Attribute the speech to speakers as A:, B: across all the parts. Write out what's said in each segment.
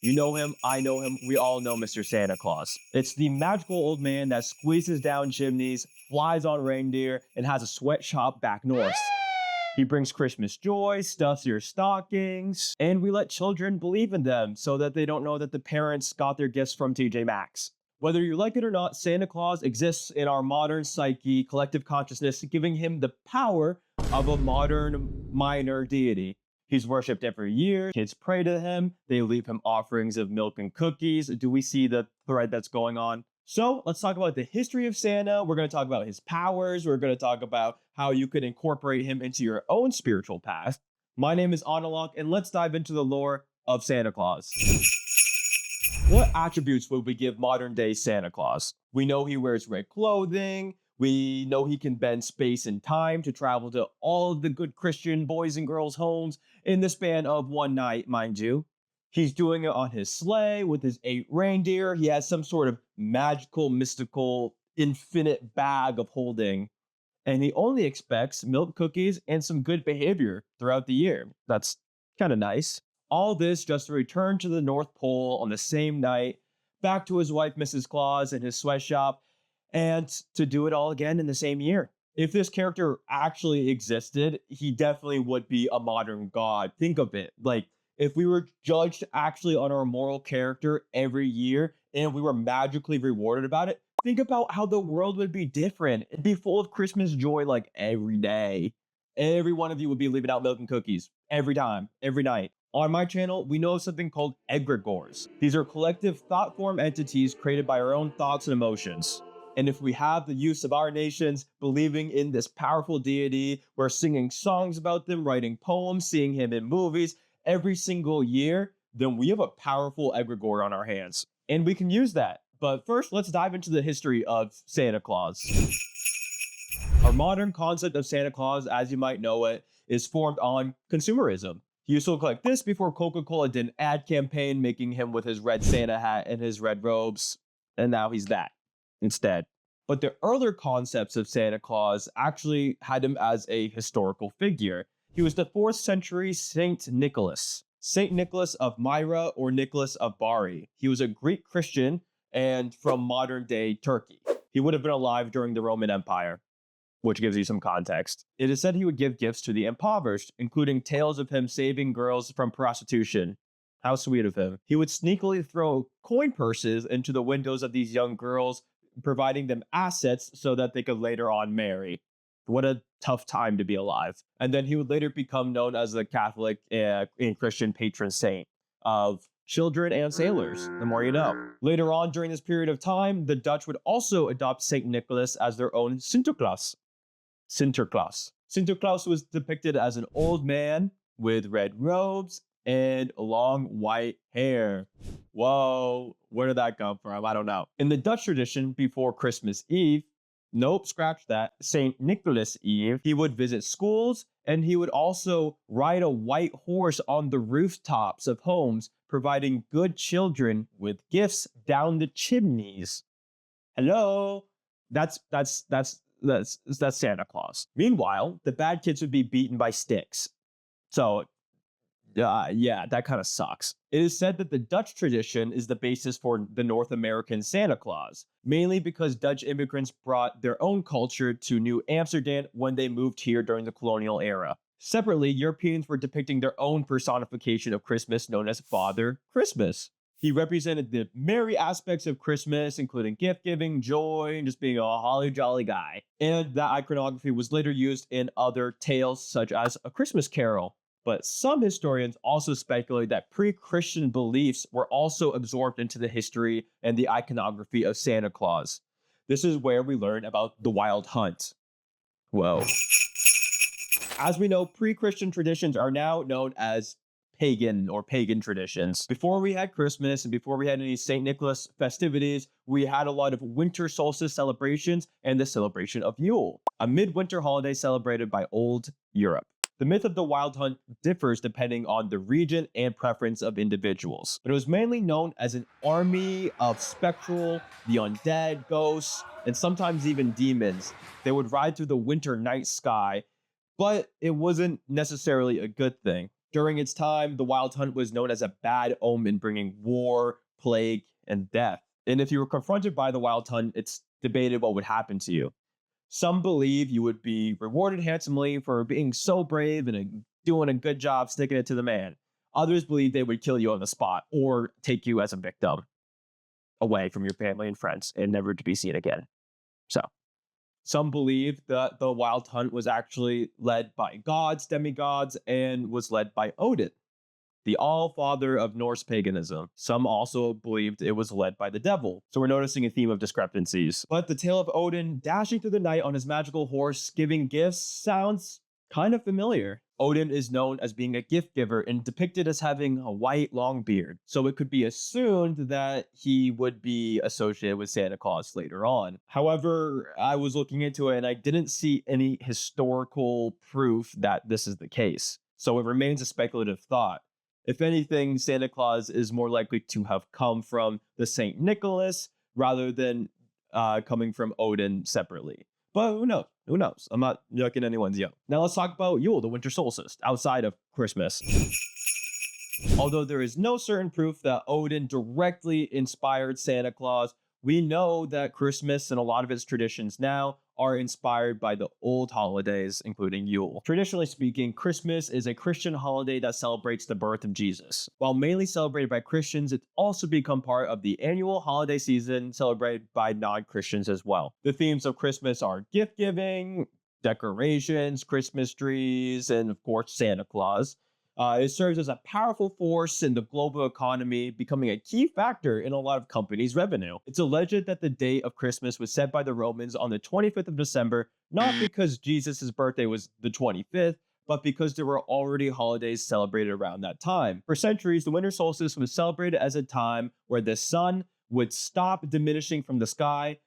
A: You know him, I know him, we all know Mr. Santa Claus. It's the magical old man that squeezes down chimneys, flies on reindeer, and has a sweatshop back north. He brings Christmas joy, stuffs your stockings, and we let children believe in them so that they don't know that the parents got their gifts from TJ Maxx. Whether you like it or not, Santa Claus exists in our modern psyche, collective consciousness, giving him the power of a modern minor deity. He's worshipped every year. Kids pray to him. They leave him offerings of milk and cookies. Do we see the thread that's going on? So let's talk about the history of Santa. We're going to talk about his powers. We're going to talk about how you could incorporate him into your own spiritual path. My name is ONALOCK, and let's dive into the lore of Santa Claus. What attributes would we give modern day Santa Claus? We know he wears red clothing. We know he can bend space and time to travel to all of the good Christian boys and girls' homes in the span of one night, mind you. He's doing it on his sleigh with his 8 reindeer. He has some sort of magical, mystical, infinite bag of holding. And he only expects milk cookies and some good behavior throughout the year. That's kind of nice. All this just to return to the North Pole on the same night, back to his wife, Mrs. Claus, and his sweatshop, and to do it all again in the same year. If this character actually existed, he definitely would be a modern god. Think of it. Like, if we were judged actually on our moral character every year and we were magically rewarded about it, think about how the world would be different. It'd be full of Christmas joy like every day. Every one of you would be leaving out milk and cookies every time, every night. On my channel, we know of something called egregores. These are collective thought form entities created by our own thoughts and emotions. And if we have the use of our nations believing in this powerful deity, we're singing songs about them, writing poems, seeing him in movies every single year, then we have a powerful egregore on our hands. And we can use that. But first, let's dive into the history of Santa Claus. Our modern concept of Santa Claus, as you might know it, is formed on consumerism. He used to look like this before Coca-Cola did an ad campaign making him with his red Santa hat and his red robes, and now he's that instead. But the earlier concepts of Santa Claus actually had him as a historical figure. He was the 4th century Saint Nicholas. Saint Nicholas of Myra or Nicholas of Bari. He was a Greek Christian and from modern day Turkey. He would have been alive during the Roman Empire, which gives you some context. It is said he would give gifts to the impoverished, including tales of him saving girls from prostitution. How sweet of him. He would sneakily throw coin purses into the windows of these young girls, providing them assets so that they could later on marry. What a tough time to be alive. And then he would later become known as the Catholic and Christian patron saint of children and sailors. The more you know. Later on during this period of time, the Dutch would also adopt Saint Nicholas as their own Sinterklaas. Sinterklaas. Sinterklaas was depicted as an old man with red robes and long white hair. Whoa, where did that come from? I don't know. In the Dutch tradition, before Christmas Eve, nope, scratch that, Saint Nicholas Eve, he would visit schools and he would also ride a white horse on the rooftops of homes, providing good children with gifts down the chimneys. Hello? That's Santa Claus. Meanwhile, the bad kids would be beaten by sticks. So, yeah, that kind of sucks. It is said that the Dutch tradition is the basis for the North American Santa Claus, mainly because Dutch immigrants brought their own culture to New Amsterdam when they moved here during the colonial era. Separately, Europeans were depicting their own personification of Christmas known as Father Christmas. He represented the merry aspects of Christmas, including gift giving, joy, and just being a holly jolly guy. And that iconography was later used in other tales, such as A Christmas Carol. But some historians also speculate that pre-Christian beliefs were also absorbed into the history and the iconography of Santa Claus. This is where we learn about the Wild Hunt. Whoa. As we know, pre-Christian traditions are now known as pagan traditions. Before we had Christmas and before we had any St. Nicholas festivities, we had a lot of winter solstice celebrations and the celebration of Yule, a midwinter holiday celebrated by old Europe. The myth of the Wild Hunt differs depending on the region and preference of individuals, but it was mainly known as an army of spectral, the undead, ghosts, and sometimes even demons. They would ride through the winter night sky, but it wasn't necessarily a good thing. During its time, the Wild Hunt was known as a bad omen, bringing war, plague, and death. And if you were confronted by the Wild Hunt, it's debated what would happen to you. Some believe you would be rewarded handsomely for being so brave and doing a good job sticking it to the man. Others believe they would kill you on the spot or take you as a victim away from your family and friends and never to be seen again. So, some believe that the Wild Hunt was actually led by gods, demigods, and was led by Odin, the all-father of Norse paganism. Some also believed it was led by the devil. So we're noticing a theme of discrepancies. But the tale of Odin dashing through the night on his magical horse giving gifts sounds kind of familiar. Odin is known as being a gift giver and depicted as having a white long beard. So it could be assumed that he would be associated with Santa Claus later on. However, I was looking into it and I didn't see any historical proof that this is the case. So it remains a speculative thought. If anything, Santa Claus is more likely to have come from the Saint Nicholas rather than coming from Odin separately. But who knows? Who knows? I'm not yucking anyone's yolk. Now let's talk about Yule, the winter solstice, outside of Christmas. Although there is no certain proof that Odin directly inspired Santa Claus, we know that Christmas and a lot of its traditions now are inspired by the old holidays, including Yule. Traditionally speaking, Christmas is a Christian holiday that celebrates the birth of Jesus. While mainly celebrated by Christians, it's also become part of the annual holiday season celebrated by non-Christians as well. The themes of Christmas are gift giving, decorations, Christmas trees, and of course, Santa Claus. It serves as a powerful force in the global economy, becoming a key factor in a lot of companies' revenue. It's alleged that the date of Christmas was set by the Romans on the 25th of December, not because Jesus' birthday was the 25th, but because there were already holidays celebrated around that time. For centuries, the winter solstice was celebrated as a time where the sun would stop diminishing from the sky,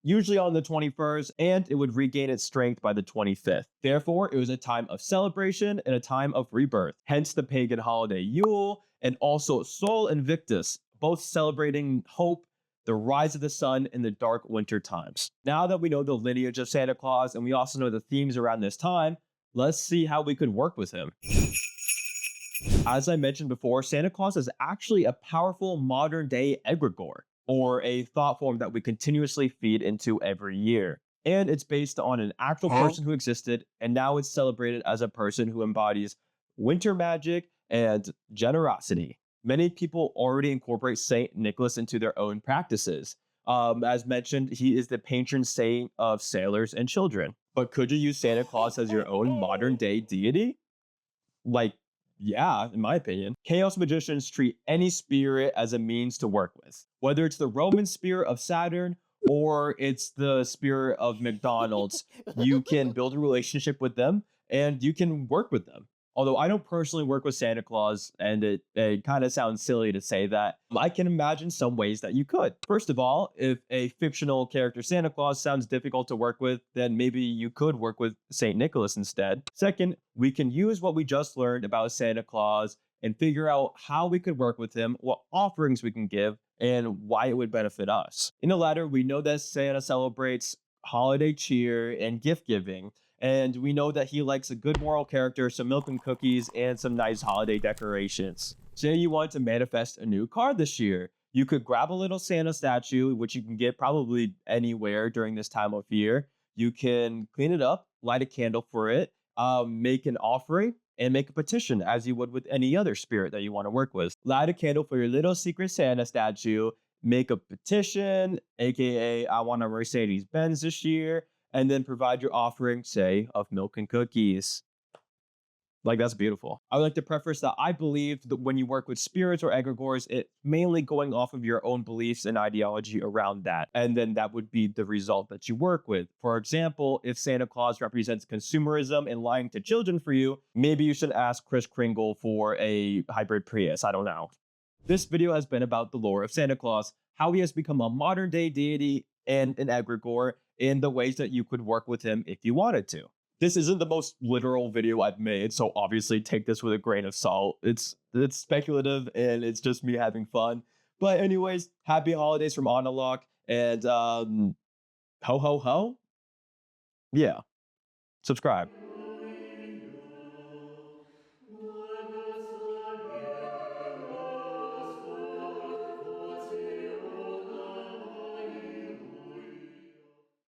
A: usually on the 21st, and it would regain its strength by the 25th. Therefore, it was a time of celebration and a time of rebirth. Hence the pagan holiday Yule, and also Sol Invictus, both celebrating hope, the rise of the sun in the dark winter times. Now that we know the lineage of Santa Claus and we also know the themes around this time, let's see how we could work with him. As I mentioned before, Santa Claus is actually a powerful modern-day egregore, or a thought form that we continuously feed into every year. And it's based on an actual person who existed, and now it's celebrated as a person who embodies winter magic and generosity. Many people already incorporate Saint Nicholas into their own practices. As mentioned, he is the patron saint of sailors and children. But could you use Santa Claus as your own modern day deity? Like, yeah, in my opinion. Chaos magicians treat any spirit as a means to work with. Whether it's the Roman spirit of Saturn or it's the spirit of McDonald's, you can build a relationship with them and you can work with them. Although I don't personally work with Santa Claus, and it kind of sounds silly to say that, I can imagine some ways that you could. First of all, if a fictional character Santa Claus sounds difficult to work with, then maybe you could work with Saint Nicholas instead. Second, we can use what we just learned about Santa Claus and figure out how we could work with him, what offerings we can give, and why it would benefit us. In the latter, we know that Santa celebrates holiday cheer and gift giving. And we know that he likes a good moral character, some milk and cookies, and some nice holiday decorations. Say you want to manifest a new car this year. You could grab a little Santa statue, which you can get probably anywhere during this time of year. You can clean it up, light a candle for it, make an offering, and make a petition as you would with any other spirit that you want to work with. Light a candle for your little secret Santa statue, make a petition, aka I want a Mercedes-Benz this year, and then provide your offering, say, of milk and cookies. Like, that's beautiful. I would like to preface that I believe that when you work with spirits or egregores, it's mainly going off of your own beliefs and ideology around that. And then that would be the result that you work with. For example, if Santa Claus represents consumerism and lying to children for you, maybe you should ask Kris Kringle for a hybrid Prius. I don't know. This video has been about the lore of Santa Claus, how he has become a modern day deity and an egregore, in the ways that you could work with him if you wanted to. This isn't the most literal video I've made, so obviously take this with a grain of salt. It's speculative and it's just me having fun. But anyways, happy holidays from ONALOCK, and ho ho ho. Yeah, subscribe.